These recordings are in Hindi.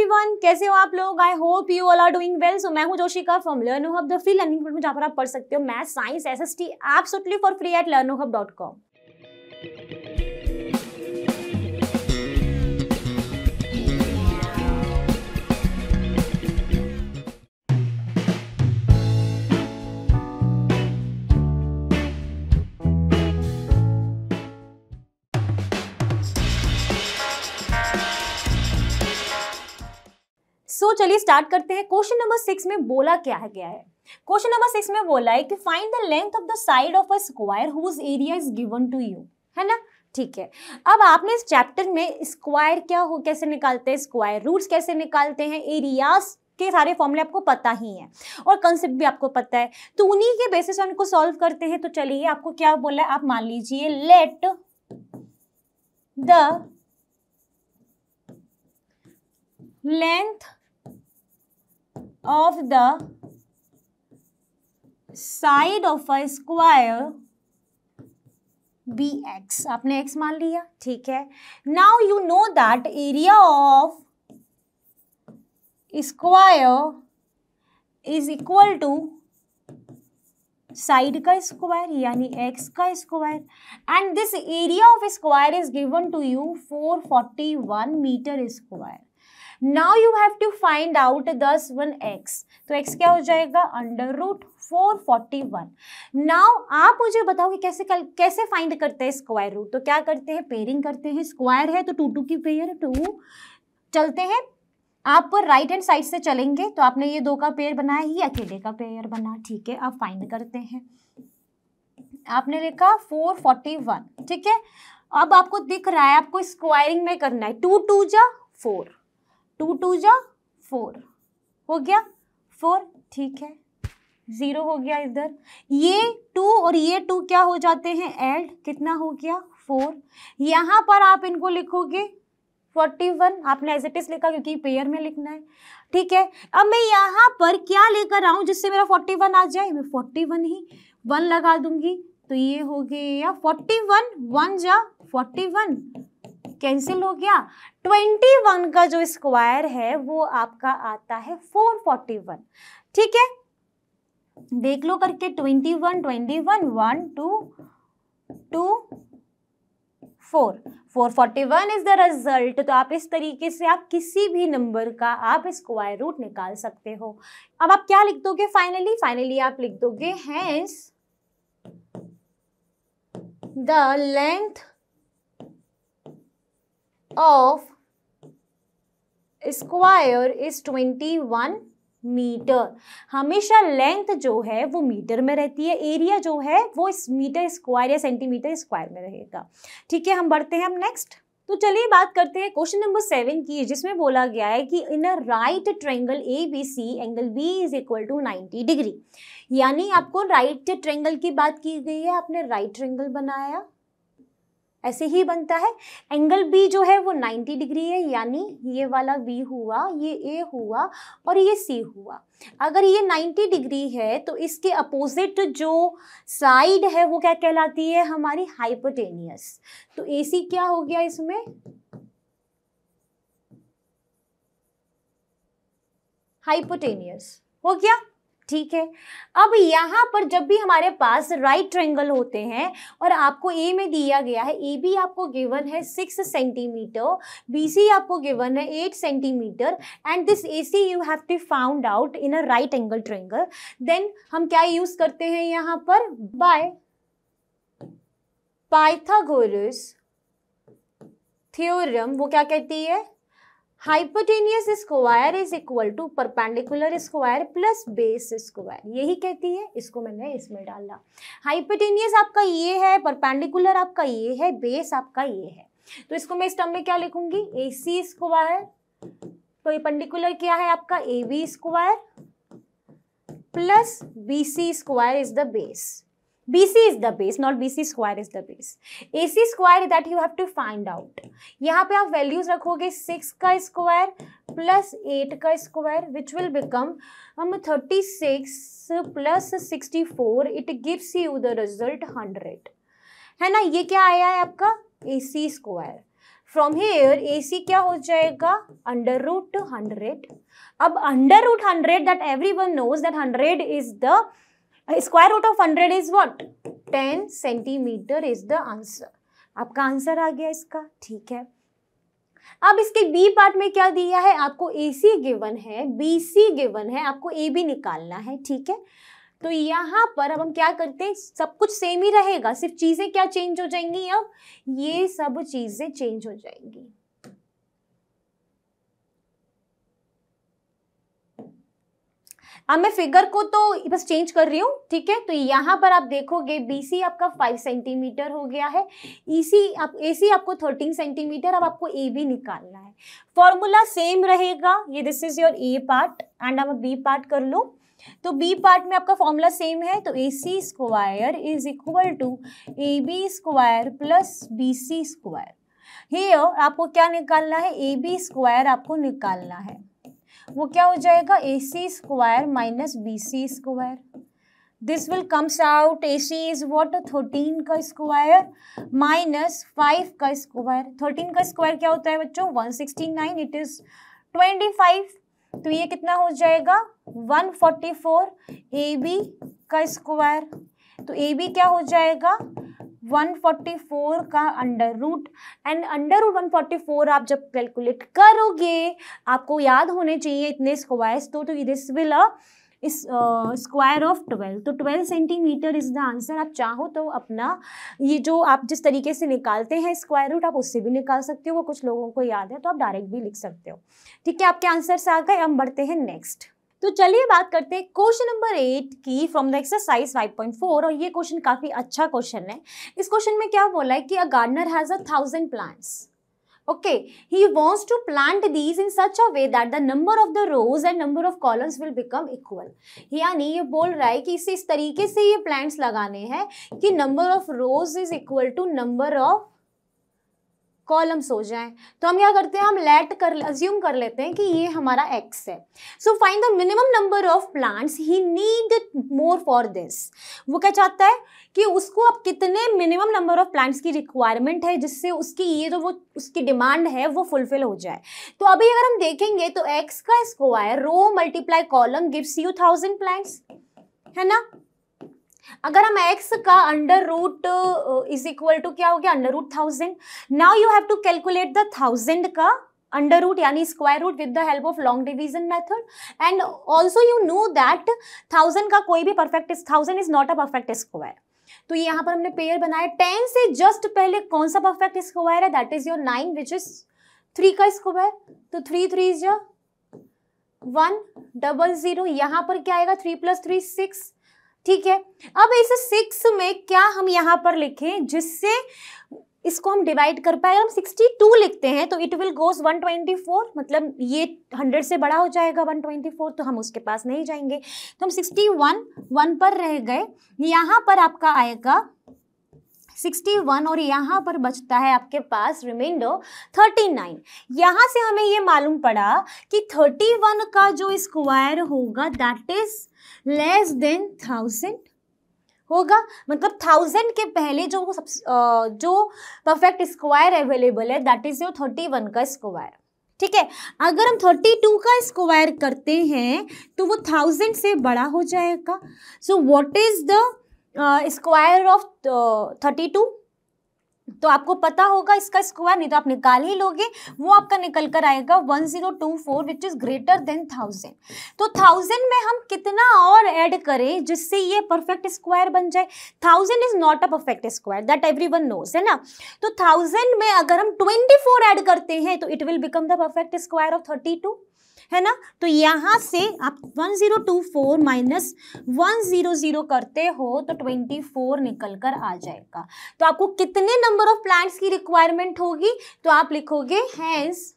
एवरीवन, कैसे हो आप लोग? I hope you all are doing well. So मैं हूं Joshika from Learnohub, the free learning platform जहां पर आप पढ़ सकते हो maths, science, SST absolutely for free at learnohub.com। So चलिए स्टार्ट करते हैं। क्वेश्चन नंबर 6 में बोला क्या है गया है? क्वेश्चन नंबर 6 में बोला है कि find the length of the side of a square whose area is given to you, है ना? ठीक है। अब आपने इस चैप्टर में स्क्वायर क्या हो, कैसे निकालते हैं, स्क्वायर रूट्स कैसे निकालते हैं, एरियाज के सारे फॉर्मूले आपको पता ही है और कंसेप्ट भी आपको पता है, तो उन्हीं के बेसिस पर उनको सॉल्व करते हैं। तो चलिए, आपको क्या बोला है, आप मान लीजिए let the length of the side of a square be x। आपने x मान लिया, ठीक है। now you know that area of square is equal to side का स्क्वायर यानी x का square, and this area of square is given to you 441 metre square. Now you have to find out 10(1)x, तो x क्या हो जाएगा, √441। Now आप मुझे बताओ कि कैसे फाइंड करते हैं स्क्वायर रूट? तो क्या करते हैं, पेयरिंग करते हैं। स्क्वायर है तो 2 की पेयर 2 चलते हैं। आप राइट हैंड साइड से चलेंगे तो आपने ये 2 का पेयर बनाया, ही अकेले का पेयर बना, ठीक है। अब फाइंड करते हैं। आपने लिखा 441, ठीक है। अब आपको दिख रहा है, आपको स्क्वायरिंग में करना है। 2 2 जा 4, 2 2 जा 4 हो गया 4, ठीक है। 0 हो गया इधर। ये 2 और ये 2 क्या हो जाते हैं, ऐड, कितना हो गया 4। यहाँ पर आप इनको लिखोगे 41, आपने एज इट इज लिखा क्योंकि पेयर में लिखना है, ठीक है। अब मैं यहाँ पर क्या लेकर आऊँ जिससे मेरा 41 आ जाए, मैं 41 ही 1 लगा दूंगी, तो ये हो गया 41, 1 जा 41, कैंसिल हो गया। 21 का जो स्क्वायर है वो आपका आता है 441, ठीक है। देख लो करके, 21 1 2 2 4 441 इज द रिजल्ट। तो आप इस तरीके से आप किसी भी नंबर का आप स्क्वायर रूट निकाल सकते हो। अब आप क्या लिख दोगे फाइनली आप लिख दोगे hence the length of square is 21 metre. हमेशा लेंथ जो है वो मीटर में रहती है, एरिया जो है वो मीटर स्क्वायर या सेंटीमीटर स्क्वायर में रहेगा, ठीक है। हम बढ़ते हैं हम नेक्स्ट। तो चलिए बात करते हैं क्वेश्चन नंबर 7 की, जिसमें बोला गया है कि in a right triangle ABC angle B is equal to 90 degree. यानी आपको राइट ट्रायंगल की बात की गई है, आपने राइट ट्रायंगल बनाया, ऐसे ही बनता है। एंगल B जो है वो 90 डिग्री है, यानी ये वाला B हुआ, ये A हुआ और ये C हुआ। अगर ये 90 डिग्री है तो इसके अपोजिट जो साइड है वो क्या कहलाती है, हमारी हाइपोटेनियस। तो AC क्या हो गया, इसमें हाइपोटेनियस हो गया, ठीक है। अब यहाँ पर जब भी हमारे पास राइट ट्रायंगल होते हैं और आपको ए में दिया गया है, ए बी आपको गिवन है 6 सेंटीमीटर, बी सी आपको गिवन है 8 centimetre, and this A C you have to found out in a right angle triangle. Then हम क्या यूज करते हैं यहाँ पर, बाय पाइथागोरस थ्योरम। वो क्या कहती है, hypotenuse square is equal to perpendicular square plus base square, यही कहती है। इसको मैंने इसमें डाला। हाइपोटेनियस आपका ये है, परपेंडिकुलर आपका ये है, बेस आपका ये है। तो इसको मैं इस टर्म में क्या लिखूंगी, AC स्क्वायर, परपेंडिकुलर क्या है आपका AB square plus BC square is the base. BC is the base, not BC square is the base. AC square that you have to find out. यहाँ पे आप वैल्यूज रखोगे 6 का स्क्वायर प्लस 8 का square, which will become 36 plus 64, it gives you the result 100, है ना। ये क्या आया है आपका AC square. From here AC क्या हो जाएगा, अंडर रूट 100. अब under root 100 that everyone knows that 100 is the square root of 100 is what, 10 centimetre is the answer. आपका आंसर आ गया इसका. ठीक है, अब इसके बी पार्ट में क्या दिया है, आपको AC गिवन है, BC गिवन है, आपको AB निकालना है. ठीक है, तो यहाँ पर अब हम क्या करते हैं, सब कुछ सेम ही रहेगा, सिर्फ चीजें क्या चेंज हो जाएंगी, अब ये सब चीजें चेंज हो जाएंगी. अब मैं फिगर को तो बस चेंज कर रही हूँ. ठीक है, तो यहाँ पर आप देखोगे BC आपका 5 सेंटीमीटर हो गया है, AC आपको 13 सेंटीमीटर. अब आपको AB निकालना है. फॉर्मूला सेम रहेगा, ये this is your A part and अब B पार्ट कर लो. तो B पार्ट में आपका फॉर्मूला सेम है, तो AC square is equal to AB square plus BC square. Here आपको क्या निकालना है, AB स्क्वायर आपको निकालना है. वो क्या हो जाएगा, AC square minus BC square. This will comes out, AC is what, 13 का स्क्वायर माइनस 5 का स्क्वायर. 13 का स्क्वायर क्या होता है बच्चों, 169, इट इज 25. तो ये कितना हो जाएगा, 144. AB का स्क्वायर, तो AB क्या हो जाएगा, 144 का under root. And under root 144 आप जब कैलकुलेट करोगे आपको याद होने चाहिए इतने स्क्वायर्स. तो दिस विल स्क्वायर ऑफ 12. तो 12 सेंटीमीटर इज द आंसर. आप चाहो तो अपना ये जो आप जिस तरीके से निकालते हैं स्क्वायर रूट, आप उससे भी निकाल सकते हो, वो कुछ लोगों को याद है तो आप डायरेक्ट भी लिख सकते हो. ठीक है, आपके आंसर्स आ गए. हम बढ़ते हैं नेक्स्ट. तो चलिए बात करते हैं क्वेश्चन नंबर 8 की फ्रॉम द एक्सरसाइज 5.4. और ये क्वेश्चन काफी अच्छा क्वेश्चन है. इस क्वेश्चन में क्या बोला है कि a gardener has 1000 plants. Okay, he wants to plant these in such a way that the number of the rows and number of columns will become equal. यानी ये बोल रहा है कि इसे इस तरीके से ये प्लांट्स लगाने हैं कि number of rows is equal to number of columns हो जाए. तो हम क्या करते हैं, हम अज्यूम कर लेते हैं कि ये हमारा x है. So find the minimum number of plants he need more for this. वो क्या चाहता है कि उसको अब कितने मिनिमम नंबर ऑफ प्लांट्स की रिक्वायरमेंट है जिससे उसकी ये जो वो उसकी डिमांड है वो फुलफिल हो जाए. तो अभी अगर हम देखेंगे तो x का square row multiply column gives you 1000 plants, है ना. अगर हम x का under root is equal to क्या हो गया, under root 1000. Now you have to calculate the 1000 का अंडर रूट यानी square root with the help of long division method. And also you know that 1000 का कोई भी perfect 1000 is not a perfect square. तो यहाँ पर हमने पेयर बनाया. 10 से जस्ट पहले कौन सा परफेक्ट स्क्वायर है, that is your 9 which is 3 का स्क्वायर. तो 3 3 इज 100. यहाँ पर क्या आएगा, 3 + 3 6. ठीक है, अब इस 6 में क्या हम यहाँ पर लिखें जिससे इसको हम डिवाइड कर पाए. हम 62 लिखते हैं तो इट विल गोज 124, मतलब ये 100 से बड़ा हो जाएगा 124, तो हम उसके पास नहीं जाएंगे. तो हम 61 1 पर रह गए. यहाँ पर आपका आएगा 61 और यहाँ पर बचता है आपके पास रिमाइंडर 39. यहाँ से हमें ये मालूम पड़ा कि 31 का जो स्क्वायर होगा दैट इज लेस देन 1000 होगा. मतलब 1000 के पहले जो परफेक्ट स्क्वायर अवेलेबल है दैट इज योर 31 का स्क्वायर. ठीक है, अगर हम 32 का स्क्वायर करते हैं तो वो 1000 से बड़ा हो जाएगा. So what is the square of 32? तो आपको पता होगा इसका स्क्वायर, नहीं तो आप निकाल ही लोगे. वो आपका निकल कर आएगा 1024 विच इज ग्रेटर देन 1000. तो 1000 में हम कितना और ऐड करें जिससे ये परफेक्ट स्क्वायर बन जाए. 1000 is not a perfect square that everyone knows, है ना. तो 1000 में अगर हम 24 ऐड करते हैं तो it will become the perfect square of 32, है ना. तो यहाँ से आप 1024 माइनस 100 करते हो तो 24 निकल कर आ जाएगा. तो आपको कितने नंबर ऑफ प्लांट्स की रिक्वायरमेंट होगी, तो आप लिखोगे hence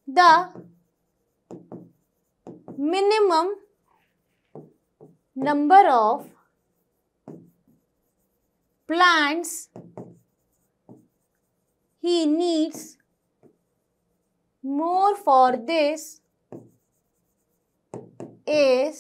the minimum number of plants he needs more for this is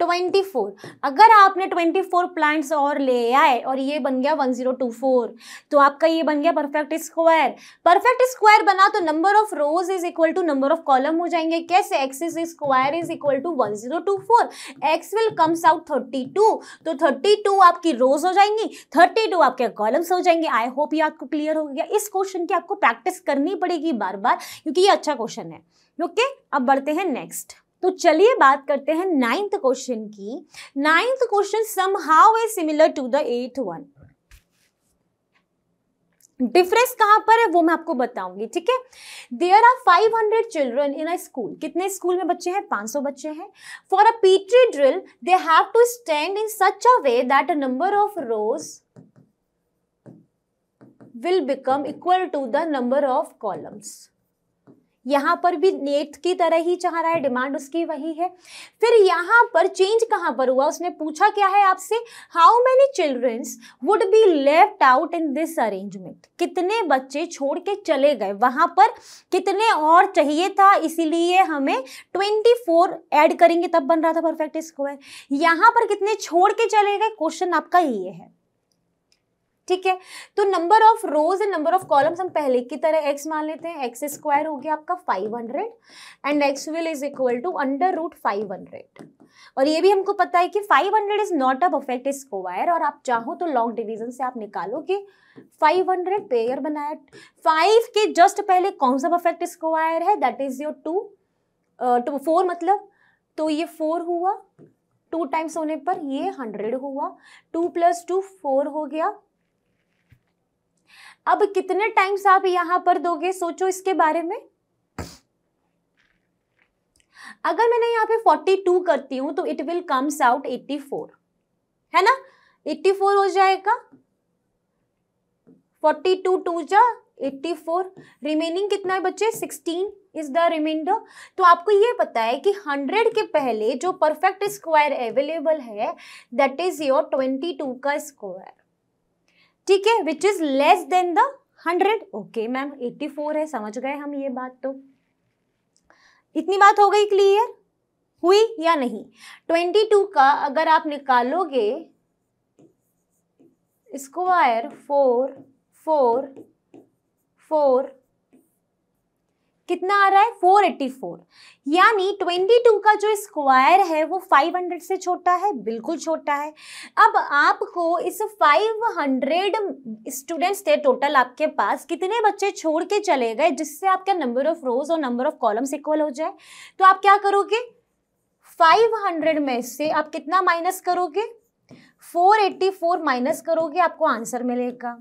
24। अगर आपने 24 प्लांट्स और ले आए और ये बन गया 1024, तो आपका ये बन गया परफेक्ट स्क्वायर। परफेक्ट स्क्वायर बना तो number of rows is equal to number of column हो जाएंगे। कैसे? X square is equal to 1024, x will comes out 32, तो 32 आपकी रोज हो जाएंगी, 32 आपके कॉलम्स हो जाएंगे। आई होप ये आपको क्लियर हो गया। इस क्वेश्चन की आपको प्रैक्टिस करनी पड़ेगी बार बार, क्योंकि ये अच्छा क्वेश्चन है। ओके, अब बढ़ते हैं नेक्स्ट। तो चलिए बात करते हैं 9th क्वेश्चन की। 9th question somehow is similar to the 8th one. Difference कहां पर है वो मैं आपको बताऊंगी, ठीक है। There are 500 children in a school. कितने स्कूल में बच्चे हैं? 500 बच्चे हैं। For a P T drill they have to stand in such a way that a number of rows will become equal to the number of columns. यहां पर भी नेट की तरह ही चाह रहा है, डिमांड उसकी वही है। फिर यहां पर चेंज कहां पर हुआ? उसने पूछा क्या है आपसे, how many childrens would be left out in this arrangement. कितने बच्चे छोड़ के चले गए, वहां पर कितने और चाहिए था, इसीलिए हमें 24 ऐड करेंगे तब बन रहा था परफेक्ट स्क्वायर। यहां पर कितने छोड़ के चले गए, क्वेश्चन आपका ये है, ठीक है। तो number of rose and number of columns हम पहले की तरह x मान लेते हैं। एक्स स्क्वायर हो गया आपका 500 and x will is equal to √500। और ये भी हमको पता है कि 500 is not a perfect square, और आप चाहो तो लॉग डिवीजन से आप निकालोगे। 500 पेयर बनाया, 5 के जस्ट पहले कौन सा परफेक्ट स्क्वायर है, दैट इज योर 4 मतलब, तो ये 4 हुआ, 2 टाइम्स होने पर ये 100 हुआ, 2 + 2 4 हो गया। अब कितने टाइम्स आप यहां पर दोगे, सोचो इसके बारे में। अगर मैंने यहाँ पे 42 करती हूं तो इट विल कम्स आउट 84, है ना, 84 हो जाएगा। 42 2 जा 84, रिमेनिंग कितना है बच्चे, 16 इज द रिमाइंडर। तो आपको ये पता है कि 100 के पहले जो परफेक्ट स्क्वायर अवेलेबल है दैट इज योर 22 का स्क्वायर, ठीक है, which is less than the 100। Okay ma'am, 84 है, समझ गए हम ये बात। तो इतनी बात हो गई, क्लियर हुई या नहीं? 22 का अगर आप निकालोगे स्क्वायर 4 4 4 कितना आ रहा है, 484। यानी 22 का जो स्क्वायर है वो 500 से छोटा है, बिल्कुल छोटा है। अब आपको इस 500 स्टूडेंट्स थे टोटल, आपके पास कितने बच्चे छोड़ के चले गए जिससे आपका नंबर ऑफ रोज और नंबर ऑफ कॉलम्स इक्वल हो जाए। तो आप क्या करोगे, 500 में से आप कितना माइनस करोगे, 484 माइनस करोगे, आपको आंसर मिलेगा।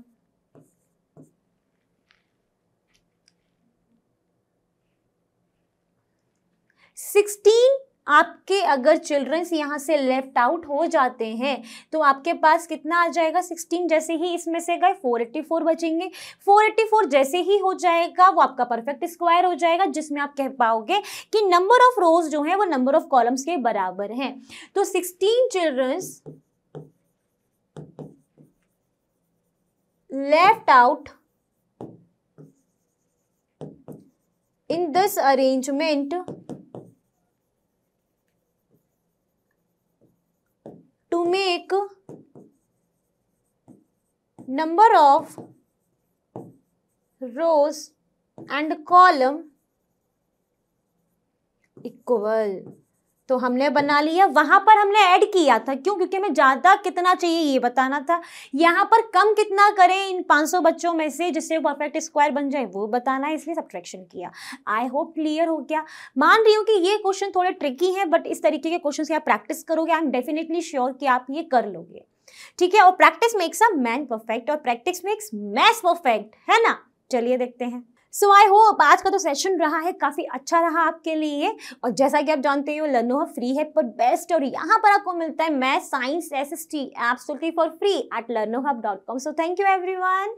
16 आपके अगर चिल्ड्रंस यहाँ से लेफ्ट आउट हो जाते हैं तो आपके पास कितना आ जाएगा, 16 जैसे ही इसमें से गए 484 बचेंगे। 484 जैसे ही हो जाएगा वो आपका परफेक्ट स्क्वायर हो जाएगा, जिसमें आप कह पाओगे कि नंबर ऑफ रोज जो है वो नंबर ऑफ कॉलम्स के बराबर हैं। तो 16 childrens left out in this arrangement to make number of rows and column equal। तो हमने बना लिया, वहां पर हमने ऐड किया था, क्यों, क्योंकि हमें ज्यादा कितना चाहिए ये बताना था। यहाँ पर कम कितना करें इन 500 बच्चों में से जिससे परफेक्ट स्क्वायर बन जाए वो बताना है, इसलिए सब्ट्रैक्शन किया। आई होप क्लियर हो गया। मान रही हूँ कि ये क्वेश्चन थोड़े ट्रिकी हैं, बट इस तरीके के क्वेश्चन से आप प्रैक्टिस करोगे, आई एम डेफिनेटली श्योर कि आप ये कर लोगे, ठीक है। और practice makes a man perfect और प्रैक्टिस मेक्स मैथ्स परफेक्ट, है ना। चलिए देखते हैं। सो आई होप आज का तो सेशन रहा है काफ़ी अच्छा रहा आपके लिए। और जैसा कि आप जानते हो लर्नो हब फ्री है पर बेस्ट, और यहाँ पर आपको मिलता है math science SST absolutely for free at learnohub.com। So thank you everyone.